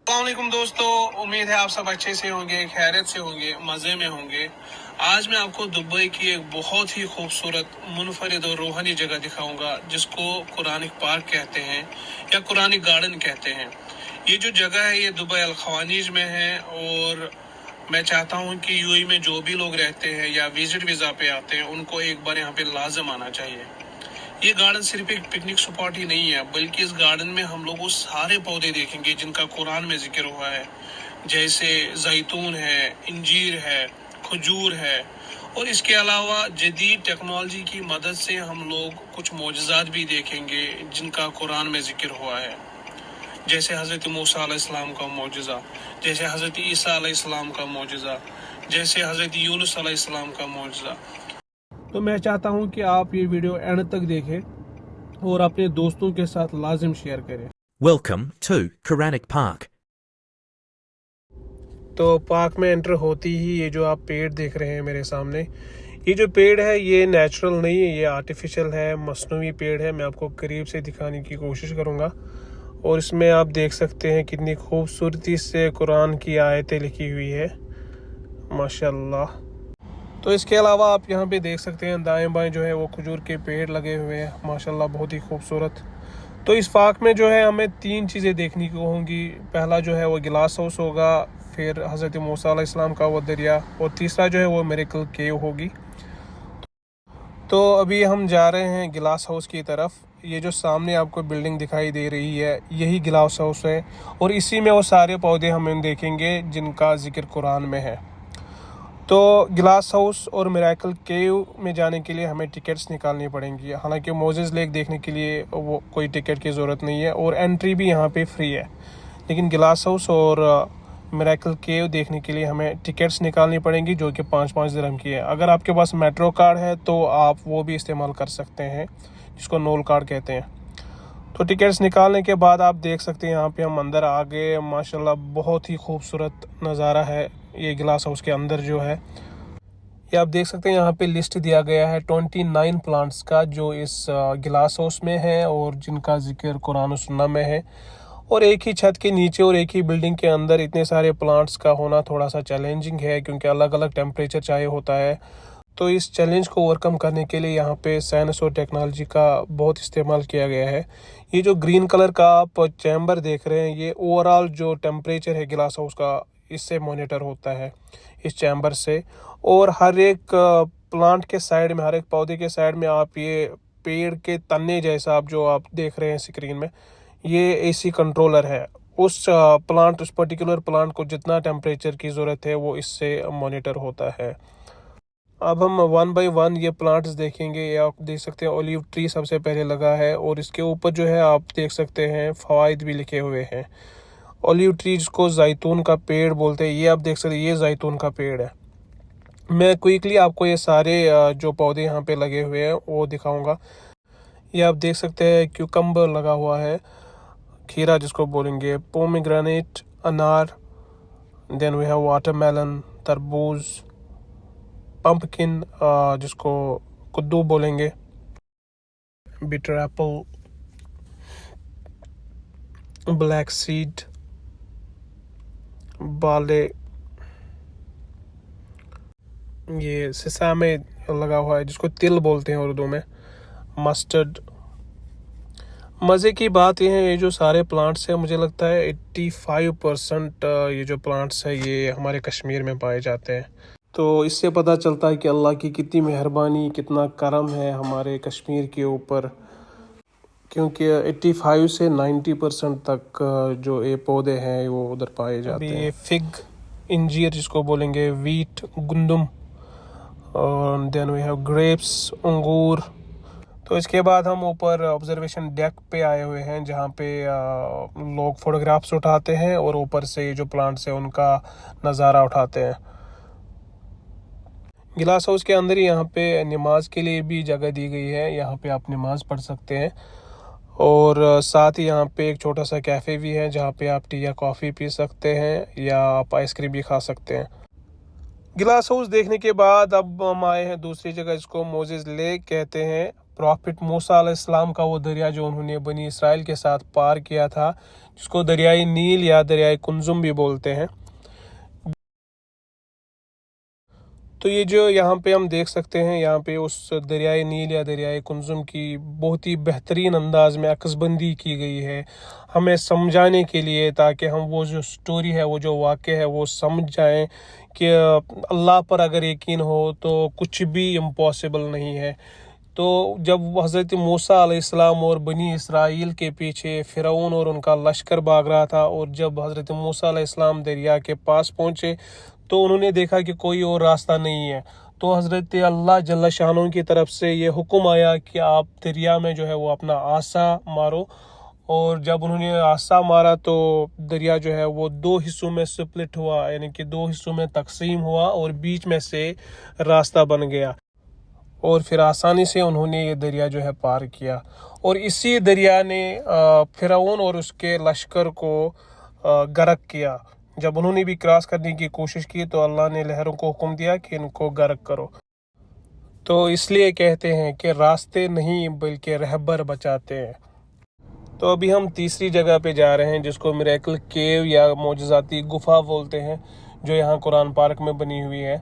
अस्सलामुअलैकुम दोस्तों, उम्मीद है आप सब अच्छे से होंगे, खैरियत से होंगे, मज़े में होंगे। आज मैं आपको दुबई की एक बहुत ही खूबसूरत मुनफरिद और रूहानी जगह दिखाऊंगा जिसको कुरानिक पार्क कहते हैं या कुरानिक गार्डन कहते हैं। ये जो जगह है ये दुबई अल खवानीज में है और मैं चाहता हूँ कि यूएई में जो भी लोग रहते हैं या विजिट वीज़ा पे आते हैं उनको एक बार यहाँ पे लाजम आना चाहिए। ये गार्डन सिर्फ एक पिकनिक स्पॉट ही नहीं है, बल्कि इस गार्डन में हम लोग वो सारे पौधे देखेंगे जिनका कुरान में जिक्र हुआ है, जैसे जैतून है, इंजीर है, खजूर है। और इसके अलावा जदीद टेक्नोलॉजी की मदद से हम लोग कुछ मोजज़ात भी देखेंगे जिनका कुरान में जिक्र हुआ है, जैसे हज़रत मूसा अलैहिस्सलाम का मोजज़ा, जैसे हज़रत ईसा अलैहिस्सलाम का मोजज़ा, जैसे हज़रत यूनुस अलैहिस्सलाम का मोजज़ा। तो मैं चाहता हूं कि आप ये वीडियो एंड तक देखें और अपने दोस्तों के साथ लाजिम शेयर करें। Welcome to Quranic Park. तो पार्क में एंटर होती ही ये जो आप पेड़ देख रहे हैं मेरे सामने, ये जो पेड़ है ये नेचुरल नहीं है, ये आर्टिफिशियल है, मसनूई पेड़ है। मैं आपको करीब से दिखाने की कोशिश करूँगा। और इसमें आप देख सकते हैं कितनी खूबसूरती से कुरान की आयतें लिखी हुई है, माशाल्लाह। तो इसके अलावा आप यहाँ पे देख सकते हैं दाएं बाएं जो है वो खजूर के पेड़ लगे हुए हैं, माशाल्लाह बहुत ही खूबसूरत। तो इस पार्क में जो है हमें 3 चीज़ें देखने को होंगी। पहला जो है वो गिलास हाउस होगा, फिर हज़रत मूसा अलैहिस्सलाम का वो दरिया, और तीसरा जो है वो मिरेकल केव होगी। तो अभी हम जा रहे हैं गिलास हाउस की तरफ। ये जो सामने आपको बिल्डिंग दिखाई दे रही है यही गिलास हाउस है और इसी में वो सारे पौधे हम देखेंगे जिनका जिक्र कुरान में है। तो गिलास हाउस और मिरेकल केव में जाने के लिए हमें टिकट्स निकालनी पड़ेंगी। हालांकि मोजेस लेक देखने के लिए वो कोई टिकट की ज़रूरत नहीं है और एंट्री भी यहाँ पे फ्री है, लेकिन गिलास हाउस और मिरेकल केव देखने के लिए हमें टिकट्स निकालनी पड़ेंगी जो कि 5-5 दिरहम की है। अगर आपके पास मेट्रो कार्ड है तो आप वो भी इस्तेमाल कर सकते हैं, जिसको नोल कार्ड कहते हैं। तो टिकट्स निकालने के बाद आप देख सकते हैं यहाँ पे हम अंदर आ गए। माशाल्लाह बहुत ही खूबसूरत नज़ारा है ये गिलास हाउस के अंदर जो है। ये आप देख सकते हैं यहाँ पे लिस्ट दिया गया है 29 प्लांट्स का जो इस गिलास हाउस में है और जिनका जिक्र कुरान और सुन्ना में है। और एक ही छत के नीचे और एक ही बिल्डिंग के अंदर इतने सारे प्लांट्स का होना थोड़ा सा चैलेंजिंग है, क्योंकि अलग अलग टेम्परेचर चाहिए होता है। तो इस चैलेंज को ओवरकम करने के लिए यहाँ पे साइंस और टेक्नोलॉजी का बहुत इस्तेमाल किया गया है। ये जो ग्रीन कलर का आप चैम्बर देख रहे हैं ये ओवरऑल जो टेम्परेचर है गिलास हाउस का इससे मॉनिटर होता है इस चैम्बर से। और हर एक प्लांट के साइड में, हर एक पौधे के साइड में आप ये पेड़ के तने जैसा आप जो आप देख रहे हैं स्क्रीन में, ये एसी कंट्रोलर है। उस प्लांट, उस पर्टिकुलर प्लांट को जितना टेम्परेचर की ज़रूरत है वो इससे मॉनिटर होता है। अब हम 1 बाय 1 ये प्लांट्स देखेंगे। ये आप देख सकते हैं ओलिव ट्री सबसे पहले लगा है और इसके ऊपर जो है आप देख सकते हैं फ़वाइद भी लिखे हुए हैं। ओलिव ट्री जिसको जैतून का पेड़ बोलते हैं, ये आप देख सकते हैं ये जैतून का पेड़ है। मैं क्विकली आपको ये सारे जो पौधे यहाँ पे लगे हुए हैं वो दिखाऊंगा। ये आप देख सकते हैं क्यूकम्बर लगा हुआ है, खीरा जिसको बोलेंगे, पोमीग्रेनेट, अनार, देन वी हैव वाटरमेलन, तरबूज, पंपकिन जिसको कद्दू बोलेंगे, बिटर एप्पल, ब्लैक सीड, बाले, ये सिसामे लगा हुआ है जिसको तिल बोलते हैं उर्दू में, मस्टर्ड। मज़े की बात यह है ये जो सारे प्लांट्स हैं मुझे लगता है 85% ये जो प्लांट्स हैं ये हमारे कश्मीर में पाए जाते हैं। तो इससे पता चलता है कि अल्लाह की कितनी मेहरबानी, कितना करम है हमारे कश्मीर के ऊपर, क्योंकि 85 से 90% तक जो ये पौधे हैं वो उधर पाए जाते हैं। ये फिग, इंजीर जिसको बोलेंगे, वीट, गुंदम, और देन वी हैव ग्रेप्स, अंगूर। तो इसके बाद हम ऊपर ऑब्जर्वेशन डेक पे आए हुए हैं जहाँ पे लोग फोटोग्राफ्स उठाते हैं और ऊपर से ये जो प्लांट्स हैं उनका नज़ारा उठाते हैं। गिलास हाउस के अंदर ही यहाँ पे नमाज के लिए भी जगह दी गई है, यहाँ पे आप नमाज पढ़ सकते हैं। और साथ ही यहाँ पे एक छोटा सा कैफ़े भी है जहाँ पे आप टी या कॉफ़ी पी सकते हैं या आप आइसक्रीम भी खा सकते हैं। गिलास हाउस देखने के बाद अब हम आए हैं दूसरी जगह जिसको मोजेस लेक कहते हैं। प्रॉफिट मूसा अलैहिस्सलाम का वो दरिया जो उन्होंने बनी इसराइल के साथ पार किया था, जिसको दरियाई नील या दरियाई कुंजुम भी बोलते हैं। तो ये जो यहाँ पे हम देख सकते हैं, यहाँ पे उस दरियाई नील या दरियाई कुंजुम की बहुत ही बेहतरीन अंदाज में अक्सबंदी की गई है हमें समझाने के लिए, ताकि हम वो जो स्टोरी है, वो जो वाक़या है, वो समझ जाएं कि अल्लाह पर अगर यकीन हो तो कुछ भी इम्पॉसिबल नहीं है। तो जब हज़रत मूसा अलैहिस्सलाम और बनी इसराइल के पीछे फ़िरौन और उनका लश्कर भाग रहा था, और जब हज़रत मूसा अलैहिस्सलाम दरिया के पास पहुँचे तो उन्होंने देखा कि कोई और रास्ता नहीं है। तो हज़रत अल्लाह जल्ल शानहू की तरफ से ये हुक्म आया कि आप दरिया में जो है वो अपना आसा मारो। और जब उन्होंने आसा मारा तो दरिया जो है वो 2 हिस्सों में स्प्लिट हुआ, यानी कि 2 हिस्सों में तकसीम हुआ और बीच में से रास्ता बन गया, और फिर आसानी से उन्होंने ये दरिया जो है पार किया। और इसी दरिया ने फ़िरौन और उसके लश्कर को गर्क किया। जब उन्होंने भी क्रॉस करने की कोशिश की तो अल्लाह ने लहरों को हुक्म दिया कि इनको गर्क करो। तो इसलिए कहते हैं कि रास्ते नहीं बल्कि रहबर बचाते हैं। तो अभी हम तीसरी जगह पे जा रहे हैं, जिसको मिरेकल केव या मोजज़ाती गुफा बोलते हैं, जो यहाँ कुरान पार्क में बनी हुई है।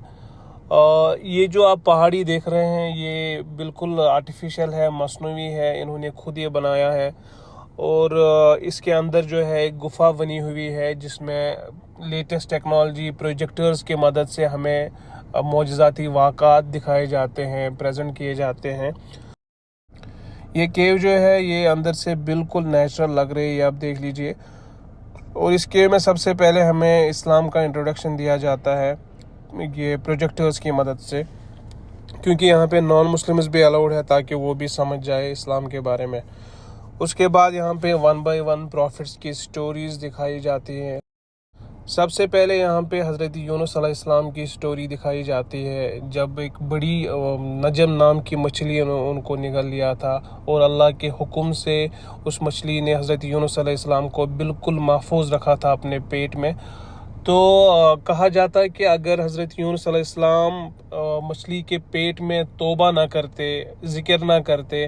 ये जो आप पहाड़ी देख रहे हैं ये बिल्कुल आर्टिफिशियल है, मसनूई है, इन्होंने खुद ये बनाया है। और इसके अंदर जो है एक गुफा बनी हुई है, जिसमें लेटेस्ट टेक्नोलॉजी प्रोजेक्टर्स की मदद से हमें मोजज़ाती वाक़ात दिखाए जाते हैं, प्रेजेंट किए जाते हैं। ये केव जो है ये अंदर से बिल्कुल नेचुरल लग रही है, आप देख लीजिए। और इस केव में सबसे पहले हमें इस्लाम का इंट्रोडक्शन दिया जाता है ये प्रोजेक्टर्स की मदद से, क्योंकि यहाँ पे नॉन मुस्लिम्स भी अलाउड है ताकि वो भी समझ जाए इस्लाम के बारे में। उसके बाद यहाँ पे 1 बाय 1 प्रॉफिट्स की स्टोरीज़ दिखाई जाती हैं। सबसे पहले यहाँ पे हज़रत यूनुस अलैहिस्सलाम की स्टोरी दिखाई जाती है, जब एक बड़ी नजम नाम की मछली उनको निगल लिया था, और अल्लाह के हुक्म से उस मछली ने हज़रत यूनुस अलैहिस्सलाम को बिल्कुल महफूज रखा था अपने पेट में। तो कहा जाता है कि अगर हज़रत यूनुस अलैहिस्सलाम मछली के पेट में तौबा ना करते, ज़िक्र ना करते,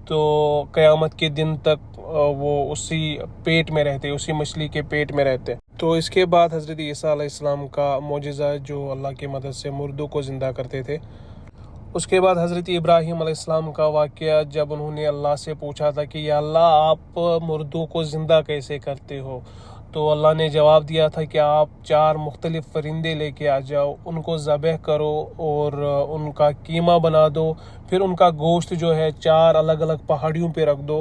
तो क़यामत के दिन तक वो उसी पेट में रहते, उसी मछली के पेट में रहते। तो इसके बाद हज़रत ईसा अलैहिस्सलाम का मोजिज़ा, जो अल्लाह की मदद से मुर्दों को ज़िंदा करते थे। उसके बाद हज़रत इब्राहीम अलैहिस्सलाम का वाक़या, जब उन्होंने अल्लाह से पूछा था कि या अल्लाह आप मुर्दों को ज़िंदा कैसे करते हो, तो अल्लाह ने जवाब दिया था कि आप 4 मुख्तलिफ़ परिंदे लेके आ जाओ, उनको ज़बह करो और उनका कीमा बना दो, फिर उनका गोश्त जो है 4 अलग अलग पहाड़ियों पे रख दो,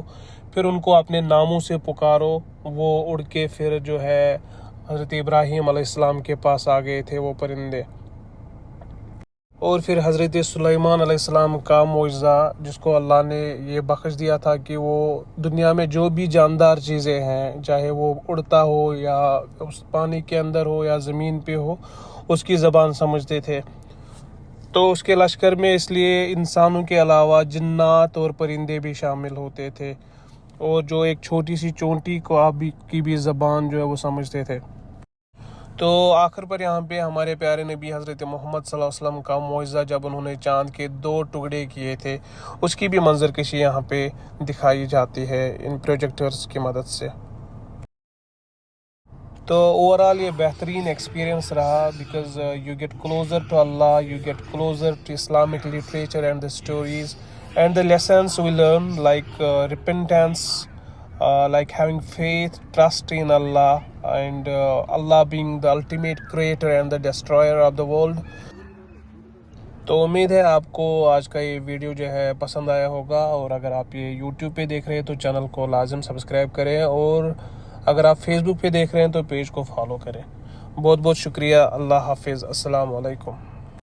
फिर उनको अपने नामों से पुकारो। वो उड़ के फिर जो है हज़रत इब्राहीम अलैहिस्सलाम के पास आ गए थे वो परिंदे। और फिर हज़रत सुलेमान अलैहिस्सलाम का मोइज़ा, जिसको अल्लाह ने ये बख्श दिया था कि वो दुनिया में जो भी जानदार चीज़ें हैं, चाहे वो उड़ता हो या उस पानी के अंदर हो या ज़मीन पे हो, उसकी ज़बान समझते थे। तो उसके लश्कर में इसलिए इंसानों के अलावा जिन्नात और परिंदे भी शामिल होते थे, और जो एक छोटी सी चोंटी को की भी ज़बान जो है वो समझते थे। तो आखिर पर यहाँ पे हमारे प्यारे नबी हज़रत मोहम्मद सल्लल्लाहु अलैहि वसल्लम का मोइज़ा, जब उन्होंने चाँद के 2 टुकड़े किए थे, उसकी भी मंजरकशी यहाँ पे दिखाई जाती है इन प्रोजेक्टर्स की मदद से। तो ओवरऑल ये बेहतरीन एक्सपीरियंस रहा, because you get closer to अल्लाह, you get closer to Islamic literature and the stories and the lessons we learn, like repentance, like having faith, trust in Allah, and Allah being the ultimate creator and the destroyer of the world. तो उम्मीद है आपको आज का ये video जो है पसंद आया होगा, और अगर आप ये YouTube पे देख रहे हैं तो चैनल को लाजम सब्सक्राइब करें, और अगर आप Facebook पे देख रहे हैं तो पेज को फॉलो करें। बहुत बहुत शुक्रिया। अल्लाह हाफिज़। अस्सलाम वालेकुम।